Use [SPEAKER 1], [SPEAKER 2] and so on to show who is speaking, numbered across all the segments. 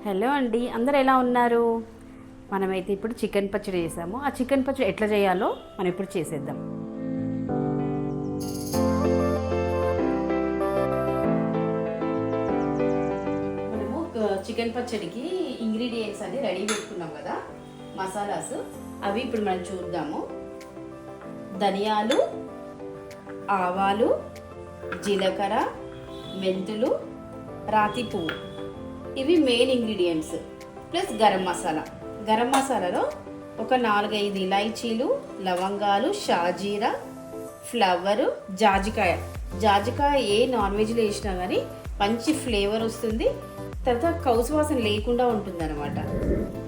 [SPEAKER 1] Hello అండి, అందరూ ఎలా ఉన్నారు? మనమైతే ఇప్పుడు చికెన్ పచ్చడి చేసాము. ఆ చికెన్ పచ్చడి ఎట్లా చేయాలో మనం ఇప్పుడు చేసేద్దాం. మనము చికెన్ పచ్చడికి ఇంగ్రీడియంట్స్ అన్ని రెడీ పెట్టుకున్నాం కదా, మసాలాస్ అవి ఇప్పుడు మనం చూద్దాము. ధనియాలు, ఆవాలు, జీలకర్ర, మెంతులు, రాతి పువ్వు, ఇవి main ingredients. Plus garam masala. Garam మసాలాలో ఒక 4-5 ఇలాచీలు, లవంగాలు, షాజీరా, ఫ్లవరు, జాజికాయ ఏ నాన్ వెజ్లో వేసినా కానీ మంచి ఫ్లేవర్ వస్తుంది. తర్వాత కౌసు వాసన లేకుండా ఉంటుంది అనమాట.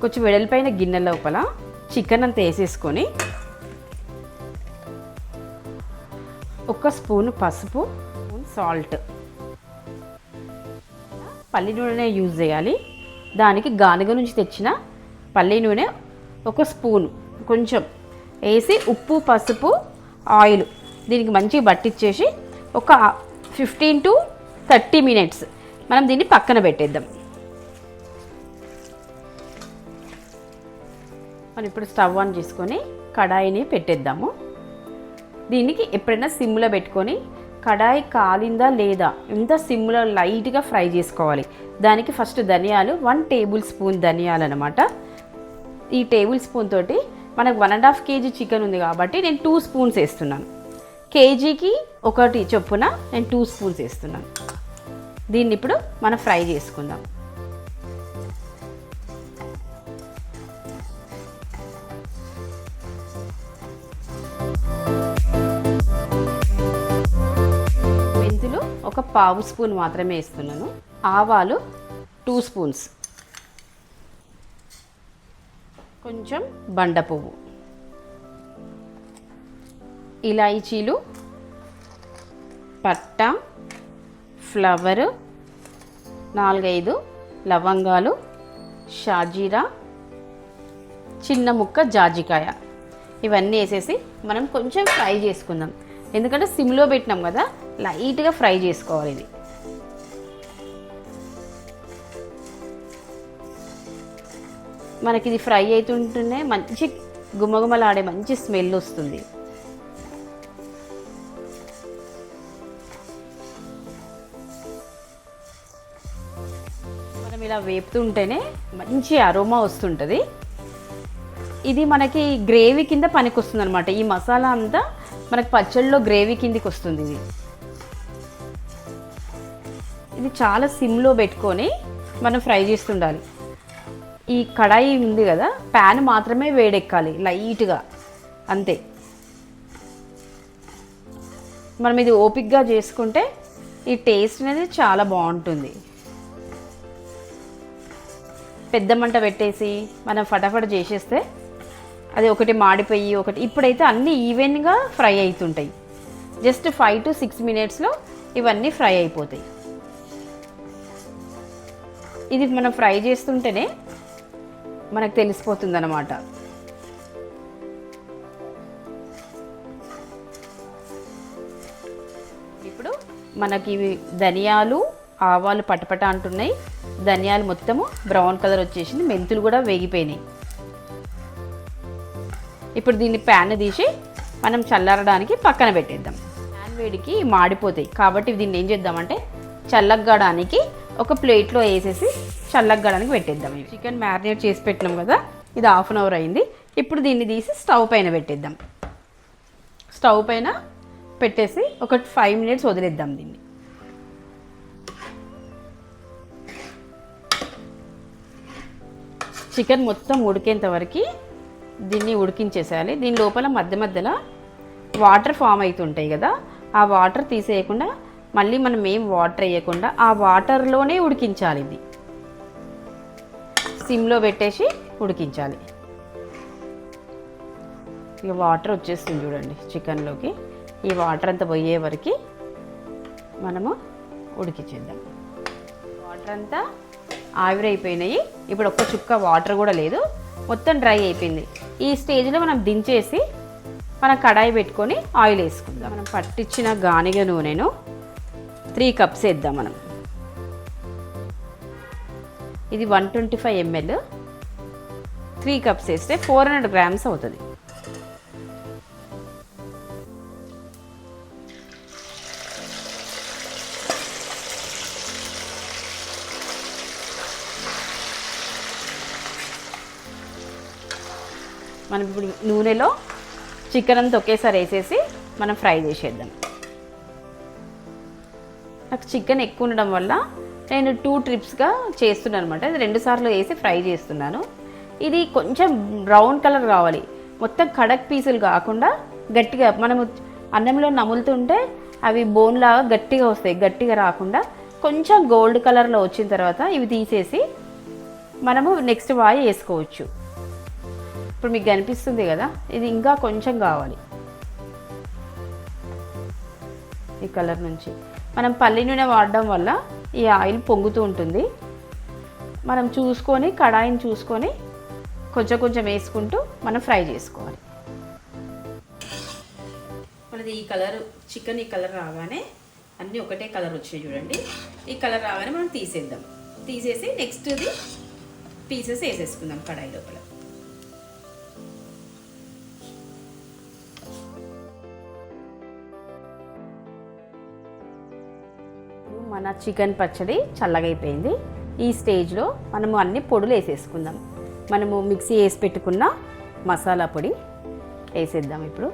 [SPEAKER 1] కొంచెం వెడల్పైన గిన్నె లోపల చికెన్ అంతా వేసేసుకొని 1 స్పూన్ పసుపు, సాల్ట్, పల్లి నూనె యూజ్ చేయాలి. దానికి గానుగ నుంచి తెచ్చిన పల్లి నూనె 1 స్పూన్ కొంచెం వేసి, ఉప్పు, పసుపు, ఆయిల్ దీనికి మంచిగా పట్టించేసి ఒక 15 to 30 minutes మనం దీన్ని పక్కన పెట్టేద్దాం. మనం ఇప్పుడు స్టవ్ ఆన్ చేసుకొని కడాయిని పెట్టేద్దాము. దీనికి ఎప్పుడైనా సిమ్లో పెట్టుకొని కడాయి కాలిందా లేదా ఇంత సిమ్లో లైట్గా ఫ్రై చేసుకోవాలి. దానికి ఫస్ట్ ధనియాలు 1 టేబుల్ స్పూన్ ధనియాలు అనమాట. ఈ టేబుల్ స్పూన్ తోటి మనకు 1.5 kg చికెన్ ఉంది కాబట్టి నేను 2 స్పూన్స్ వేస్తున్నాను. కేజీకి 1 చొప్పున నేను 2 స్పూన్స్ వేస్తున్నాను. దీన్ని ఇప్పుడు మనం ఫ్రై చేసుకుందాం. ఒక 1/2 స్పూన్ మాత్రమే వేస్తున్నాను. ఆవాలు 2 స్పూన్స్, కొంచెం బండ పువ్వు, ఇలాచీలు, పట్ట, ఫ్లవరు, 4-5 లవంగాలు, షాజీరా, చిన్న ముక్క జాజికాయ, ఇవన్నీ వేసేసి మనం కొంచెం ఫ్రై చేసుకుందాం. ఎందుకంటే సిమ్లో పెట్టినాం కదా, లైట్గా ఫ్రై చేసుకోవాలి. ఇది మనకి ఇది ఫ్రై అవుతుంటేనే మంచి గుమగుమలాడే మంచి స్మెల్ వస్తుంది. మనం ఇలా వేపుతుంటేనే మంచి అరోమా వస్తుంటుంది. ఇది మనకి గ్రేవీ కింద పనికి వస్తుంది అనమాట. ఈ మసాలా అంతా మనకి పచ్చళ్ళలో గ్రేవీ కిందికి వస్తుంది. ఇది చాలా సిమ్లో పెట్టుకొని మనం ఫ్రై చేస్తుండాలి. ఈ కడాయి ఉంది కదా, ప్యాన్ మాత్రమే వేడెక్కాలి లైట్గా, అంతే. మనం ఇది ఓపిక్గా చేసుకుంటే ఈ టేస్ట్ అనేది చాలా బాగుంటుంది. పెద్ద మంట పెట్టేసి మనం ఫటాఫట్ చేసేస్తే అది ఒకటి మాడిపోయి ఒకటి, ఇప్పుడైతే అన్నీ ఈవెన్గా ఫ్రై అవుతుంటాయి. జస్ట్ 5 to 6 minutesలో ఇవన్నీ ఫ్రై అయిపోతాయి. ఇది మనం ఫ్రై చేస్తుంటేనే మనకు తెలిసిపోతుంది అన్నమాట. ఇప్పుడు మనకి ధనియాలు, ఆవాలు పటపట అంటున్నాయి. ధనియాలు మొత్తము బ్రౌన్ కలర్ వచ్చేసింది, మెంతులు కూడా వేగిపోయినాయి. ఇప్పుడు దీన్ని ప్యాన్ తీసి మనం చల్లారడానికి పక్కన పెట్టేద్దాం. ప్యాన్ వేడికి మాడిపోతాయి కాబట్టి దీన్ని ఏం చేద్దామంటే చల్లగడానికి ఒక ప్లేట్లో వేసేసి చల్లగడానికి పెట్టేద్దాం. చికెన్ మ్యారినేట్ చేసి పెట్టినాం కదా, ఇది 1/2 hour అయింది. ఇప్పుడు దీన్ని తీసి స్టవ్ పైన పెట్టేద్దాం. స్టవ్ పైన పెట్టేసి ఒక 5 minutes వదిలేద్దాం దీన్ని. చికెన్ మొత్తం ఉడికేంత వరకు దీన్ని ఉడికించేసేయాలి. దీని లోపల మధ్య మధ్యలో వాటర్ ఫామ్ అవుతుంటాయి కదా, ఆ వాటర్ తీసేయకుండా మళ్ళీ మనం ఏం వాటర్ వేయకుండా ఆ వాటర్లోనే ఉడికించాలి. ఇది సిమ్లో పెట్టేసి ఉడికించాలి. ఇక వాటర్ వచ్చేస్తుంది చూడండి చికెన్లోకి. ఈ వాటర్ అంతా పోయే వరకు మనము ఉడికించేద్దాం. వాటర్ అంతా ఆవిరైపోయినాయి. ఇప్పుడు ఒక్క చుక్క వాటర్ కూడా లేదు, మొత్తం డ్రై అయిపోయింది. ఈ స్టేజ్లో మనం దించేసి మన కడాయి పెట్టుకొని ఆయిల్ వేసుకుందాం. మనం పట్టించిన గానిగ నూనెను 3 cups వేద్దాం. మనం ఇది 125 ml, 3 కప్స్ వేస్తే 400 grams అవుతుంది. మనం ఇప్పుడు నూనెలో చికెన్ అంతా ఒకేసారి వేసేసి మనం ఫ్రై చేసేద్దాం. నాకు చికెన్ ఎక్కువ ఉండడం వల్ల నేను 2 ట్రిప్స్గా చేస్తున్నాను అనమాట. ఇది 2 సార్లు వేసి ఫ్రై చేస్తున్నాను. ఇది కొంచెం బ్రౌన్ కలర్ కావాలి, మొత్తం కడక్ పీసులు కాకుండా గట్టిగా మనము అన్నంలో నములుతుంటే అవి బోన్లాగా గట్టిగా వస్తాయి. గట్టిగా రాకుండా కొంచెం గోల్డ్ కలర్లో వచ్చిన తర్వాత ఇవి తీసేసి మనము నెక్స్ట్ వాయి వేసుకోవచ్చు. ఇప్పుడు మీకు కనిపిస్తుంది కదా, ఇది ఇంకా కొంచెం కావాలి. ఈ కలర్ నుంచి మనం పల్లి నూనె వాడడం వల్ల ఈ ఆయిల్ పొంగుతూ ఉంటుంది. మనం చూసుకొని కడాయిని చూసుకొని కొంచెం కొంచెం వేసుకుంటూ మనం ఫ్రై చేసుకోవాలి. మనది ఈ కలర్ చికెన్ ఈ కలర్ రాగానే అన్నీ ఒకటే కలర్ వచ్చాయి చూడండి. ఈ కలర్ రాగానే మనం తీసేద్దాం. తీసేసి నెక్స్ట్ది పీసెస్ వేసేసుకుందాం కడాయి లోపల. మన చికెన్ పచ్చడి చల్లగైపోయింది. ఈ స్టేజ్లో మనము అన్ని పొడులు వేసేసుకుందాం. మనము మిక్సీ వేసి పెట్టుకున్న మసాలా పొడి వేసేద్దాం. ఇప్పుడు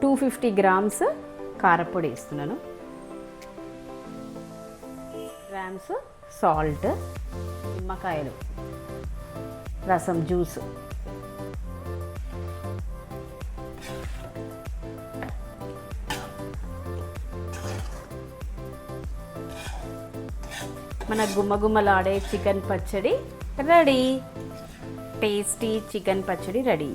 [SPEAKER 1] 250 grams కారపొడి వేస్తున్నాను. గ్రామ్స్ సాల్ట్, నిమ్మకాయలు రసం జ్యూస్, మన గుమ్మగుమ్మలాడే చికెన్ పచ్చడి రెడీ. టేస్టీ చికెన్ పచ్చడి ready.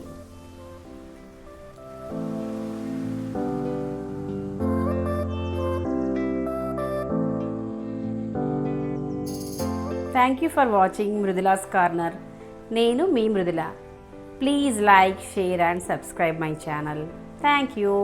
[SPEAKER 1] Thank you for watching Mrudula's corner. నేను మీ Mrudula. Please like, share and subscribe my channel. Thank you.